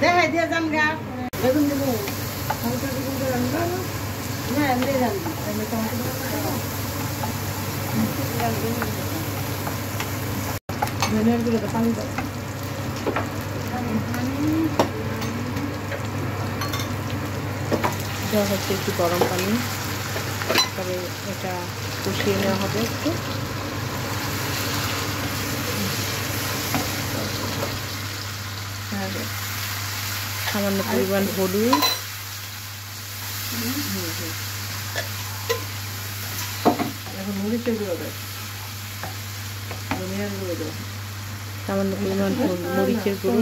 দেখাই দিয়ে যান গা বেগুন দেবো হালকা বেগুন দিয়ে রান্না না এমনি রান্না এমনি টমেটো ধনিয়ার গুঁড়োতে পানি দাও দেওয়া হচ্ছে একটু গরম পানি তবে এটা কষিয়ে নেওয়া হবে একটু সামান্য পরিমাণ হলুদ এখন মরিচের গুঁড়ো দেয় ধনিয়ার গুঁড়ো দেয় সামান্য পরিমাণ মরিচের গুঁড়ো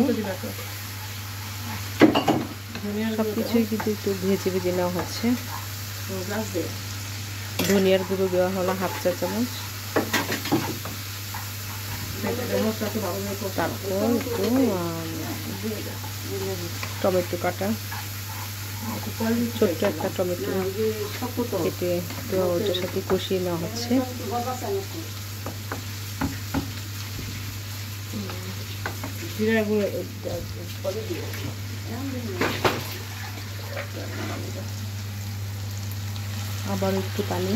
সবকিছুই কিন্তু একটু ভেজে ভেজে নেওয়া হচ্ছে ধনিয়ার গুঁড়ো দেওয়া হলো হাফ চা চামচ তারপর একটু টমেটো কাটা ছোট্ট একটা টমেটো কেটে তো ওটার সাথে কষিয়ে নেওয়া হচ্ছে জিরা গুঁড়ো আবার একটু পানি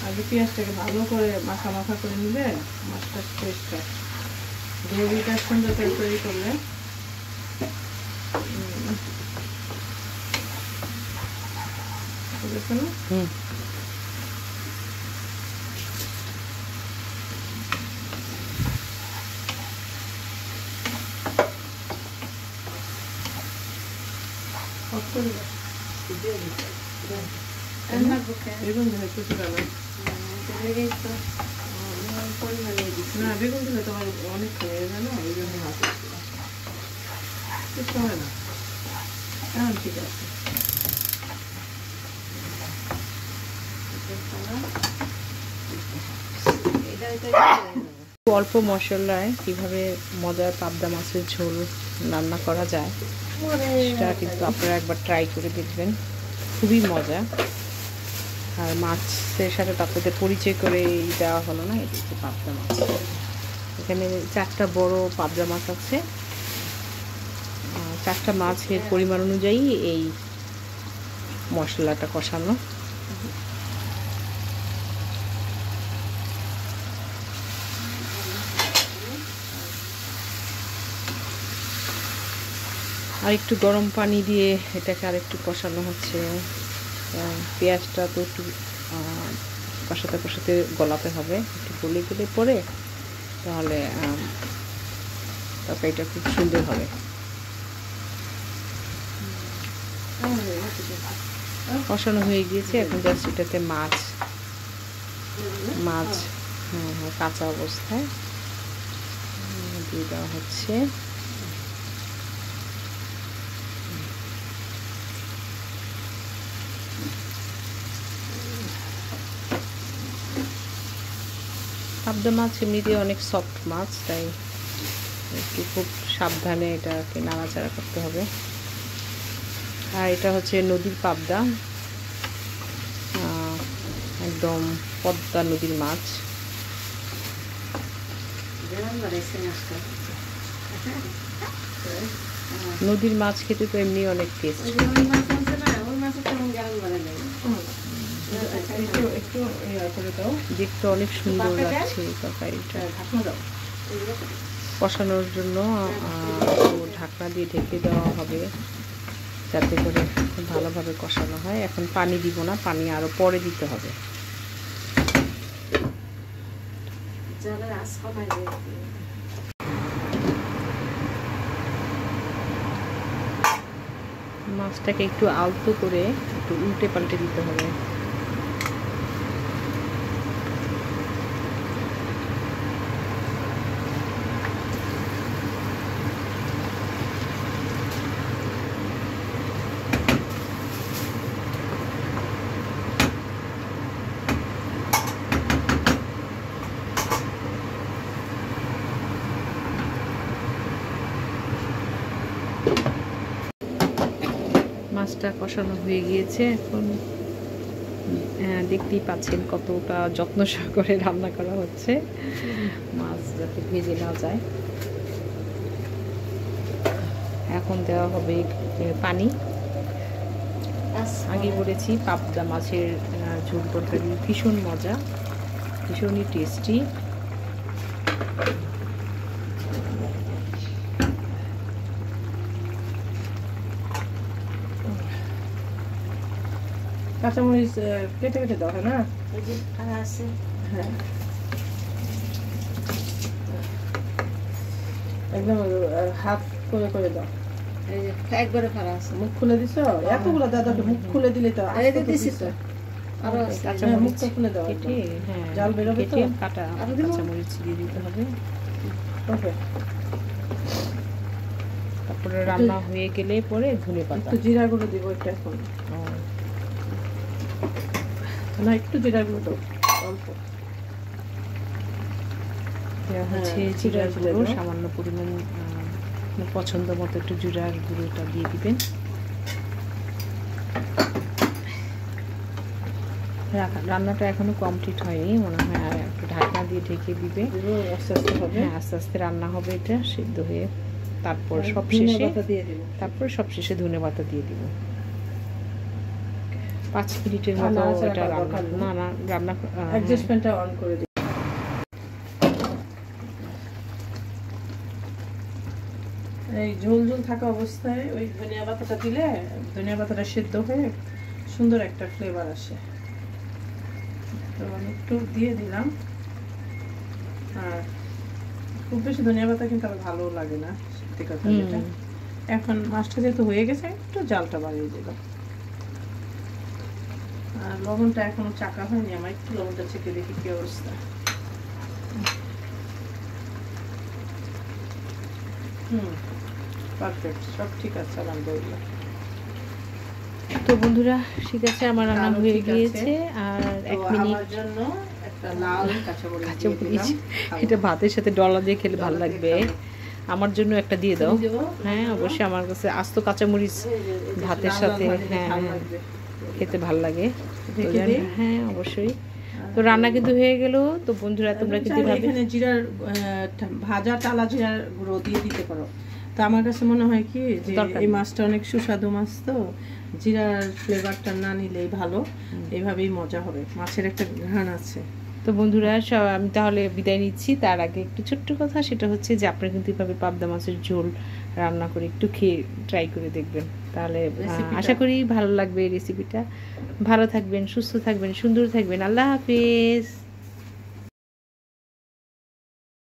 আগে পেঁয়াজটাকে ভালো করে মাখা মাখা করে নিলে মাছটা পরিষ্কার গ্রেভিটা সুন্দর করে তৈরি করলে বুঝেছো না বেগুন দিলে প্রচুর না বেগুন দিলে তোমার অনেক খেয়ে জানো এই জন্য হাত কিছু হয় না এখন ঠিক আছে অল্প মশলায় কিভাবে মজার পাবদা মাছের ঝোল রান্না করা যায় সেটা কিন্তু আপনারা একবার ট্রাই করে দেখবেন খুবই মজা আর মাছের সাথে আপনাদের পরিচয় করে দেওয়া হলো না এটা হচ্ছে পাবদা মাছ এখানে 4টা বড় পাবদা মাছ আছে 4টা মাছের পরিমাণ অনুযায়ী এই মশলাটা কষানো আর একটু গরম পানি দিয়ে এটাকে আর একটু কষানো হচ্ছে পেঁয়াজটা তো একটু কষাতে কষাতে গলাতে হবে একটু গলে গেলে পরে তাহলে তরকারিটা খুব সুন্দর হবে কষানো হয়ে গিয়েছে এখন জাস্ট এটাতে মাছ কাঁচা অবস্থায় দিয়ে দেওয়া হচ্ছে পাবদা মাছ এমনিতে অনেক সফট মাছ তাই একটু খুব সাবধানে এটাকে নাড়াচাড়া করতে হবে আর এটা হচ্ছে নদীর পাবদা একদম পদ্মা নদীর মাছ নদীর মাছ খেতে তো এমনি অনেক টেস্ট দেখতে অনেক সুন্দর লাগছে তরকারিটা কষানোর জন্য ঢাকনা দিয়ে ঢেকে দেওয়া হবে যাতে করে খুব ভালোভাবে কষানো হয় এখন পানি দিব না পানি আরো পরে দিতে হবে মাছটাকে একটু আলতো করে একটু উল্টে পাল্টে দিতে হবে মাছটা কষানো হয়ে গিয়েছে। এখন দেখতেই পাচ্ছেন কতটা যত্ন সহকারে রান্না করা হচ্ছে, মাছ যাতে ভেজে না যায়। এখন দেওয়া হবে পানি। আগে বলেছি পাবদা মাছের ঝোল তরকারি ভীষণ মজা, ভীষণই টেস্টি। কাঁচামরিচ কেটে কেটে দাও, হ্যাঁ না? হ্যাঁ, একদম হাফ করে করে দাও। একবারে ফাড়া আছে। মুখ খুলে দিছো? এতগুলো দাদা মুখ খুলে দিলে তো এই যে দিছি তো। আরো আছে। হ্যাঁ, মুখটা খুলে দাও কেটে, হ্যাঁ জাল বেরোবে তো? কেটে কাটা কাঁচামরিচ দিয়ে দিতে হবে। ওকে, তারপরে রান্না হয়ে গেলে পরে ধনে পাতা, একটু জিরা গুঁড়ো দিব এটা এখন। না, একটু জিরা গুঁড়ো দাও অল্প। দেওয়া হচ্ছে হ্যাঁ, জিরার জিরা গুঁড়ো দাও। সামান্য পরিমাণ, পছন্দ মতো একটু জিরার গুঁড়োটা দিয়ে দিবেন। রান্নাটা এখনো কমপ্লিট হয়নি মনে হয়, আর একটু ঢাকনা দিয়ে ঢেকে দিবে। আস্তে আস্তে হবে। হ্যাঁ, আস্তে আস্তে রান্না হবে এটা সিদ্ধ হয়ে। তারপর আর সব ধনে শেষে পাতা দিয়ে দিব। তারপর সব শেষে ধনে পাতা দিয়ে দিব। 5 মিনিটের মতো নাড়াচাড়া এটা করার রান্না, দরকার নেই। না না রান্না অ্যাডজাস্টমেন্টটা অন করে দিই। এই ঝোল ঝোল থাকা অবস্থায় ওই ধনিয়া পাতাটা দিলে ধনিয়া পাতাটা সেদ্ধ হয়ে সুন্দর একটা ফ্লেভার আসে। তো আমি একটু দিয়ে দিলাম। আর খুব বেশি ধনিয়া পাতা কিন্তু আবার ভালো লাগে না, সত্যি কথা যেটা। এখন মাছটা যেহেতু হয়ে গেছে একটু জালটা বাড়িয়ে দিলাম। আর লবণটা এখনো চাকা হয়নি আমার, একটু লবণটা চেখে দেখি কি অবস্থা। পারফেক্ট, সব ঠিক আছে আলহামদুলিল্লাহ। তো বন্ধুরা ঠিক আছে, আমার রান্না আলু হয়ে ঠিক আছে। গিয়েছে। আর তো 1 মিনিট আমার জন্য একটা লাল কাঁচামরিচ দিয়ে কাঁচামরিচ, দিলাম। খাবো। এটা ভাতের সাথে ডলা দিয়ে খেলে ভালো ডলা দিয়ে লাগবে। আমার জন্য একটা দিয়ে দাও। তুমি দেবো? হ্যাঁ অবশ্যই, আমার কাছে আস্ত কাঁচামরিচ এই যে ভাতের লাল লাল সাথে ভাতে দিয়ে হ্যাঁ ভালো হ্যাঁ লাগবে। খেতে ভালো লাগে। তো ঢেকে দিই? হ্যাঁ অবশ্যই। তো রান্না কিন্তু হয়ে গেল। তো বন্ধুরা তোমরা কিন্তু চাইলে ভাবে এখানে জিরার ভাজা টালা জিরার গুঁড়ো দিয়ে দিতে পারো। তো আমার কাছে মনে হয় কি যে দরকার এই নেই। মাছটা অনেক সুস্বাদু মাছ, তো জিরার ফ্লেভারটা না নিলেই ভালো। এইভাবেই মজা হবে, মাছের একটা ঘ্রাণ আছে। তো বন্ধুরা আমি তাহলে বিদায় নিচ্ছি। তার আগে একটু ছোট্ট কথা, সেটা হচ্ছে যে আপনারা কিন্তু এভাবে পাবদা মাছের ঝোল রান্না করে একটু খেয়ে ট্রাই করে দেখবেন, তাহলে রেসিপিটা। আশা করি ভালো লাগবে এই রেসিপিটা। ভালো থাকবেন, সুস্থ থাকবেন, সুন্দর থাকবেন। আল্লাহ হাফেজ।